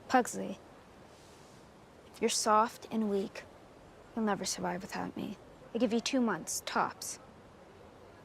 Pugsley, you're soft and weak. You'll never survive without me. I give you 2 months, tops.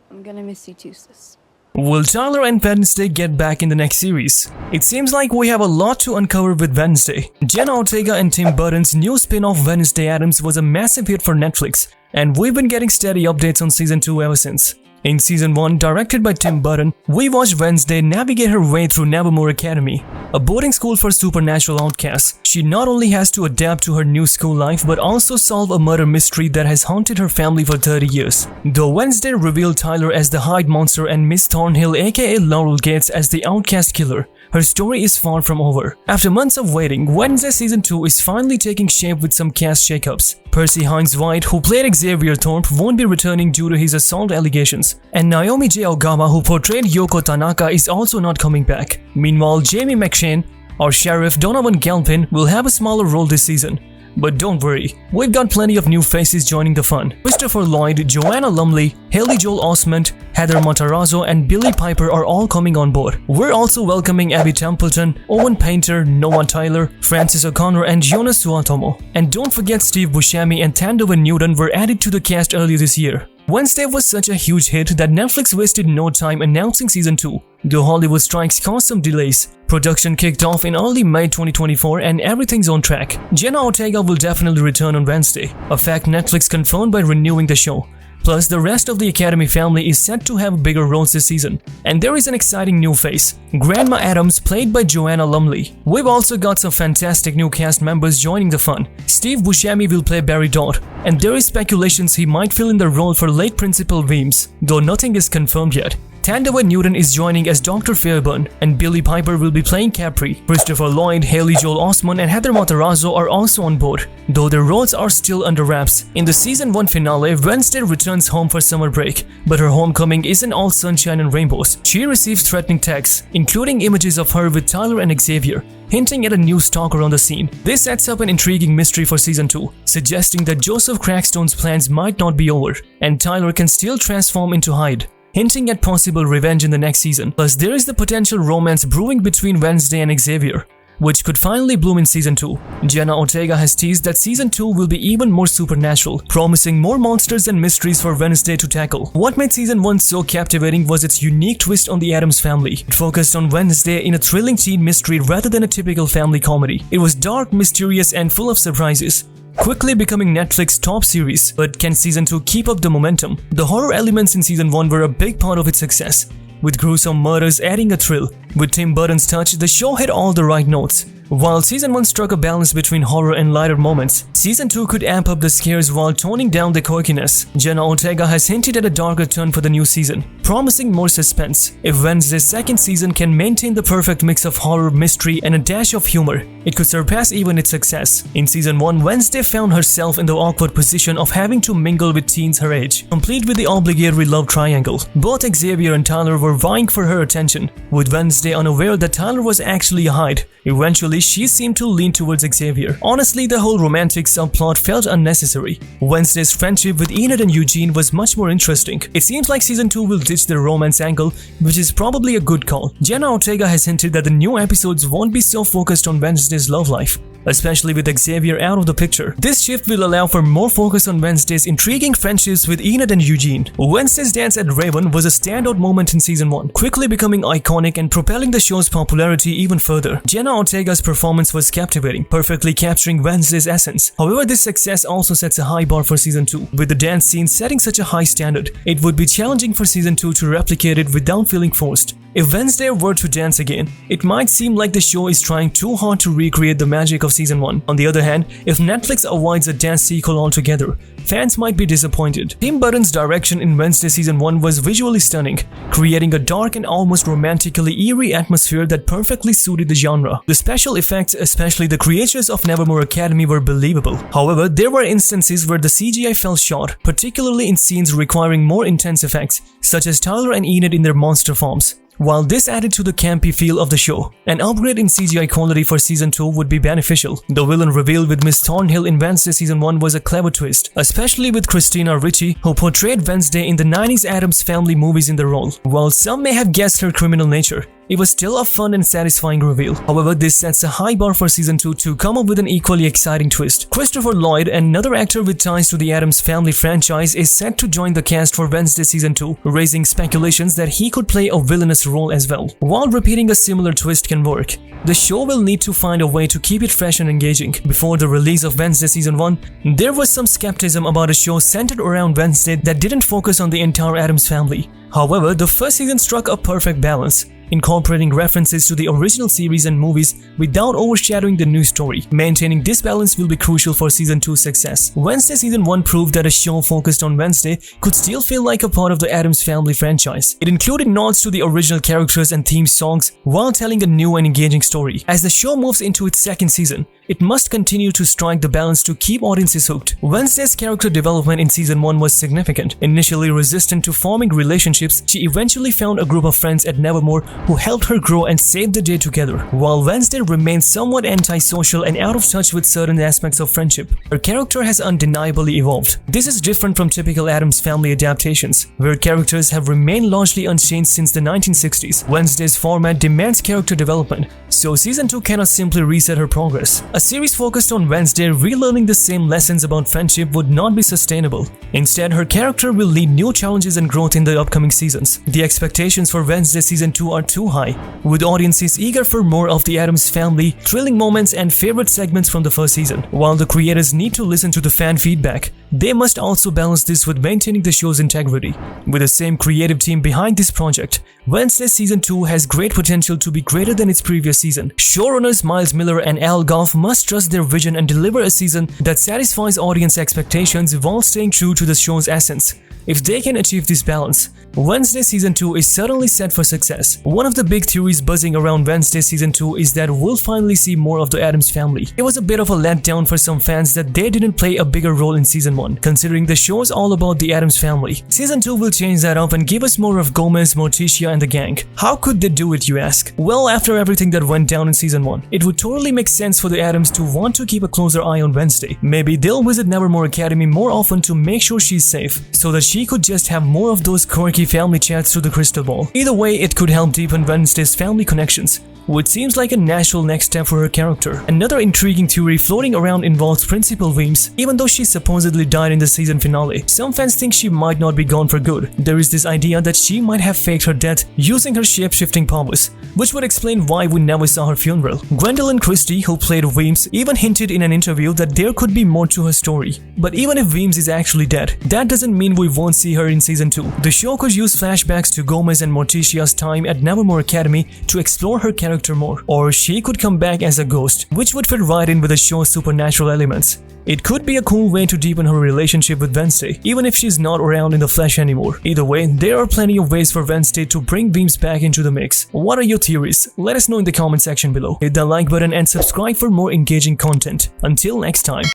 I'm gonna miss you too, sis. Will Tyler and Wednesday get back in the next series? It seems like we have a lot to uncover with Wednesday. Jenna Ortega and Tim Burton's new spin-off Wednesday Addams was a massive hit for Netflix, and we've been getting steady updates on season 2 ever since. In season 1, directed by Tim Burton, we watched Wednesday navigate her way through Nevermore Academy, a boarding school for supernatural outcasts. She not only has to adapt to her new school life but also solve a murder mystery that has haunted her family for 30 years. Though Wednesday revealed Tyler as the Hyde Monster and Miss Thornhill aka Laurel Gates as the outcast killer, her story is far from over. After months of waiting, Wednesday season 2 is finally taking shape with some cast shakeups. Percy Hines White, who played Xavier Thorpe, won't be returning due to his assault allegations, and Naomi J. Ogama, who portrayed Yoko Tanaka, is also not coming back. Meanwhile, Jamie McShane, our Sheriff Donovan Galpin, will have a smaller role this season. But don't worry, we've got plenty of new faces joining the fun. Christopher Lloyd, Joanna Lumley, Haley Joel Osment, Heather Matarazzo and Billy Piper are all coming on board. We're also welcoming Abby Templeton, Owen Painter, Noah Tyler, Francis O'Connor and Jonas Suatomo. And don't forget Steve Buscemi and Thandovan Newton were added to the cast earlier this year. Wednesday was such a huge hit that Netflix wasted no time announcing season 2. Though Hollywood strikes caused some delays, production kicked off in early May 2024 and everything's on track. Jenna Ortega will definitely return on Wednesday, a fact Netflix confirmed by renewing the show. Plus, the rest of the Academy family is set to have bigger roles this season. And there is an exciting new face, Grandma Adams, played by Joanna Lumley. We've also got some fantastic new cast members joining the fun. Steve Buscemi will play Barry Dodd, and there is speculations he might fill in the role for late Principal Weems, though nothing is confirmed yet. Thandovan Newton is joining as Dr. Fairburn, and Billy Piper will be playing Capri. Christopher Lloyd, Haley Joel Osment and Heather Matarazzo are also on board, though their roles are still under wraps. In the season 1 finale, Wednesday returns home for summer break, but her homecoming isn't all sunshine and rainbows. She receives threatening texts, including images of her with Tyler and Xavier, hinting at a new stalker on the scene. This sets up an intriguing mystery for season 2, suggesting that Joseph Crackstone's plans might not be over, and Tyler can still transform into Hyde, hinting at possible revenge in the next season. Plus, there is the potential romance brewing between Wednesday and Xavier, which could finally bloom in season 2. Jenna Ortega has teased that season 2 will be even more supernatural, promising more monsters and mysteries for Wednesday to tackle. What made season 1 so captivating was its unique twist on the Addams family. It focused on Wednesday in a thrilling teen mystery rather than a typical family comedy. It was dark, mysterious and full of surprises, quickly becoming Netflix's top series. But can season 2 keep up the momentum? The horror elements in season 1 were a big part of its success, with gruesome murders adding a thrill. With Tim Burton's touch, the show hit all the right notes. While season 1 struck a balance between horror and lighter moments, season 2 could amp up the scares while toning down the quirkiness. Jenna Ortega has hinted at a darker turn for the new season, promising more suspense. If Wednesday's second season can maintain the perfect mix of horror, mystery and a dash of humor, it could surpass even its success. In season 1, Wednesday found herself in the awkward position of having to mingle with teens her age, complete with the obligatory love triangle. Both Xavier and Tyler were vying for her attention, with Wednesday unaware that Tyler was actually a Hyde. Eventually, she seemed to lean towards Xavier. Honestly, the whole romantic subplot felt unnecessary. Wednesday's friendship with Enid and Eugene was much more interesting. It seems like season 2 will ditch the romance angle, which is probably a good call. Jenna Ortega has hinted that the new episodes won't be so focused on Wednesday's love life, especially with Xavier out of the picture. This shift will allow for more focus on Wednesday's intriguing friendships with Enid and Eugene. Wednesday's dance at Raven was a standout moment in season 1, quickly becoming iconic and propelling the show's popularity even further. Jenna Ortega's performance was captivating, perfectly capturing Wednesday's essence. However, this success also sets a high bar for season 2. With the dance scene setting such a high standard, it would be challenging for season 2 to replicate it without feeling forced. If Wednesday were to dance again, it might seem like the show is trying too hard to recreate the magic of season 1. On the other hand, if Netflix avoids a dance sequel altogether, fans might be disappointed. Tim Burton's direction in Wednesday season 1 was visually stunning, creating a dark and almost romantically eerie atmosphere that perfectly suited the genre. The special effects, especially the creatures of Nevermore Academy, were believable. However, there were instances where the CGI fell short, particularly in scenes requiring more intense effects, such as Tyler and Enid in their monster forms. While this added to the campy feel of the show, an upgrade in CGI quality for season 2 would be beneficial. The villain reveal with Miss Thornhill in Wednesday season 1 was a clever twist, especially with Christina Ricci, who portrayed Wednesday in the 90s Addams Family movies in the role. While some may have guessed her criminal nature, it was still a fun and satisfying reveal. However, this sets a high bar for season 2 to come up with an equally exciting twist. Christopher Lloyd, another actor with ties to the Addams Family franchise, is set to join the cast for Wednesday season 2, raising speculations that he could play a villainous role as well. While repeating a similar twist can work, the show will need to find a way to keep it fresh and engaging. Before the release of Wednesday season 1, there was some skepticism about a show centered around Wednesday that didn't focus on the entire Addams family. However, the first season struck a perfect balance, incorporating references to the original series and movies without overshadowing the new story. Maintaining this balance will be crucial for season 2's success. Wednesday season 1 proved that a show focused on Wednesday could still feel like a part of the Addams Family franchise. It included nods to the original characters and theme songs while telling a new and engaging story. As the show moves into its second season, it must continue to strike the balance to keep audiences hooked. Wednesday's character development in season 1 was significant. Initially resistant to forming relationships, she eventually found a group of friends at Nevermore who helped her grow and save the day together. While Wednesday remains somewhat antisocial and out of touch with certain aspects of friendship, her character has undeniably evolved. This is different from typical Addams Family adaptations, where characters have remained largely unchanged since the 1960s. Wednesday's format demands character development, so season 2 cannot simply reset her progress. A series focused on Wednesday relearning the same lessons about friendship would not be sustainable. Instead, her character will lead new challenges and growth in the upcoming seasons. The expectations for Wednesday season 2 are too high, with audiences eager for more of the Addams Family, thrilling moments and favorite segments from the first season. While the creators need to listen to the fan feedback, they must also balance this with maintaining the show's integrity. With the same creative team behind this project, Wednesday season 2 has great potential to be greater than its previous season. Showrunners Miles Miller and Al Gough must trust their vision and deliver a season that satisfies audience expectations while staying true to the show's essence. If they can achieve this balance, Wednesday season 2 is certainly set for success. One of the big theories buzzing around Wednesday season 2 is that we'll finally see more of the Addams family. It was a bit of a letdown for some fans that they didn't play a bigger role in season 1, considering the show is all about the Addams family. Season 2 will change that up and give us more of Gomez, Morticia and the gang. How could they do it, you ask? Well, after everything that went down in season 1, it would totally make sense for the Addams to want to keep a closer eye on Wednesday. Maybe they'll visit Nevermore Academy more often to make sure she's safe, so that she could just have more of those quirky family chats through the crystal ball. Either way, it could help deepen Wednesday's family connections, which seems like a natural next step for her character. Another intriguing theory floating around involves Principal Weems. Even though she supposedly died in the season finale, some fans think she might not be gone for good. There is this idea that she might have faked her death using her shape-shifting powers, which would explain why we never saw her funeral. Gwendolyn Christie, who played Weems, even hinted in an interview that there could be more to her story. But even if Weems is actually dead, that doesn't mean we won't see her in season 2. The show could use flashbacks to Gomez and Morticia's time at Nevermore Academy to explore her character more. Or she could come back as a ghost, which would fit right in with the show's supernatural elements. It could be a cool way to deepen her relationship with Wednesday, even if she's not around in the flesh anymore. Either way, there are plenty of ways for Wednesday to bring Weems back into the mix. What are your theories? Let us know in the comment section below. Hit the like button and subscribe for more engaging content. Until next time.